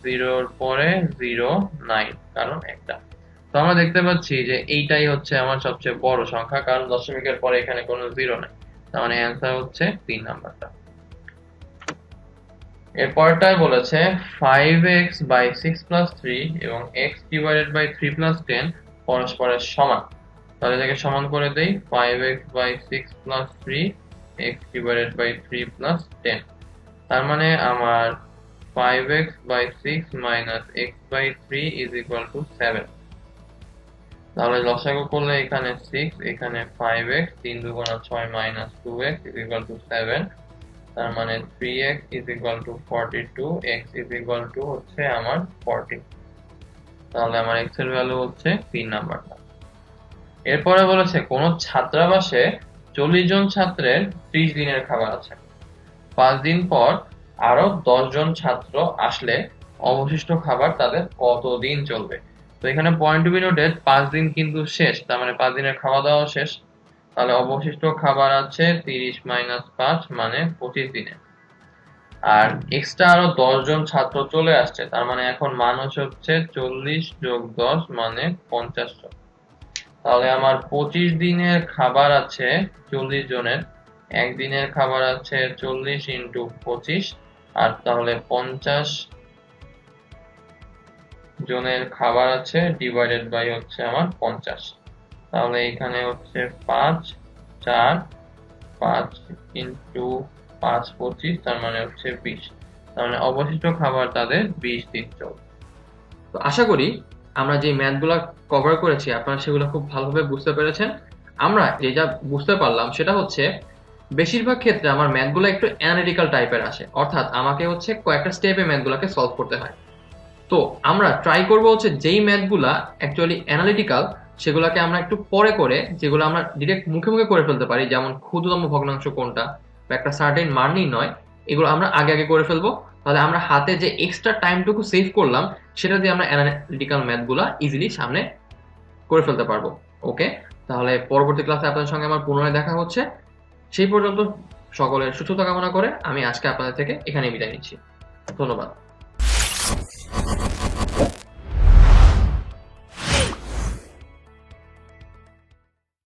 0-র পরে 0 9, কারণ একটা। তো আমরা দেখতে পাচ্ছি যে এইটাই হচ্ছে আমার সবচেয়ে বড় সংখ্যা, কারণ দশমিকের পরে এখানে কোনো 0 নাই। তার মানে অ্যান্সার হচ্ছে 3 নাম্বারটা। এরপরটায় বলেছে 5x by 6 plus 3 এবং x divided by 3 plus 10 পরস্পরের সমান। তাহলে এটাকে সমান করে দেই। 5x by 6 plus 3 x divided by 3 plus 10। তার মানে আমার 5x by 6 minus x by 3 is equal to 7। তাহলে লসাগু করলে এখানে 6, এখানে 5x, 3 দুগুণা 6 minus 2x is equal to 7। তার মানে 3x is equal to 42, x is equal to হচ্ছে আমার 40। তাহলে আমার x এর ভ্যালু হচ্ছে 3 নাম্বারটা। এরপরে বলেছে কোন ছাত্রাবাসে 40 জন ছাত্রের 30 দিনের খাবার আছে। 5 দিন পর আরো 10 জন ছাত্র আসলে অবশিষ্ট খাবার তাদের কতদিন চলবে। তো এখানে পয়েন্ট টু বি নোটেড 5 দিন কিন্তু শেষ, তার মানে 5 দিনের খাওয়া দাওয়া শেষ। তাহলে অবশিষ্ট খাবার আছে 30 - 5 মানে 25 দিনের। আর এক্সট্রা আরো 10 জন ছাত্র চলে আসছে, তার মানে এখন মানুষ হচ্ছে 40 যোগ 10 মানে 50 জন। তাহলে আমার 25 দিনের খাবার আছে 40 জনের, একদিনের খাবার আছে 40 ইন্টু 25, আর তাহলে 50 জনের খাবার আছে ডিভাইডেড বাই হচ্ছে আমার 50। তাহলে এখানে হচ্ছে 5 4 5 ইন্টু 5 25, তার মানে হচ্ছে 20। তার মানে অবশিষ্ট খাবার তাদের 20 দিন চলবে। তো আশা করি আমরা যে ম্যাথগুলো কভার করেছি আপনারা সেগুলো খুব ভালোভাবে বুঝতে পেরেছেন। আমরা যেটা বুঝতে পারলাম সেটা হচ্ছে বেশিরভাগ ক্ষেত্রে আমার ম্যাথগুলো একটু অ্যানালিটিক্যাল টাইপের আসে, অর্থাৎ আমাকে হচ্ছে কয়েকটা স্টেপে ম্যাথগুলোকে সলভ করতে হয়। তো আমরা ট্রাই করব হচ্ছে যেই ম্যাথগুলা অ্যাকচুয়ালি অ্যানালিটিক্যাল সেগুলোকে আমরা একটু পরে করে, যেগুলো আমরা ডিরেক্ট মুখে মুখে করে ফেলতে পারি, যেমন ক্ষুদ্রতম ভগ্নাংশ কোনটা বা একটা সার্টেন মান নির্ণয়, এগুলো আমরা আগে আগে করে ফেলবো। তাহলে আমরা হাতে যে এক্সট্রা টাইমটুকু সেভ করলাম সেটা দিয়ে আমরা অ্যানালিটিক্যাল ম্যাথগুলা ইজিলি সামনে করে ফেলতে পারবো। ওকে, তাহলে পরবর্তী ক্লাসে আপনাদের সঙ্গে আমার পুনরায় দেখা হচ্ছে। সেই পর্যন্ত সকলের সুস্থতা কামনা করে আমি আজকে আপনাদের থেকে এখানেই বিদায় নিচ্ছি। ধন্যবাদ।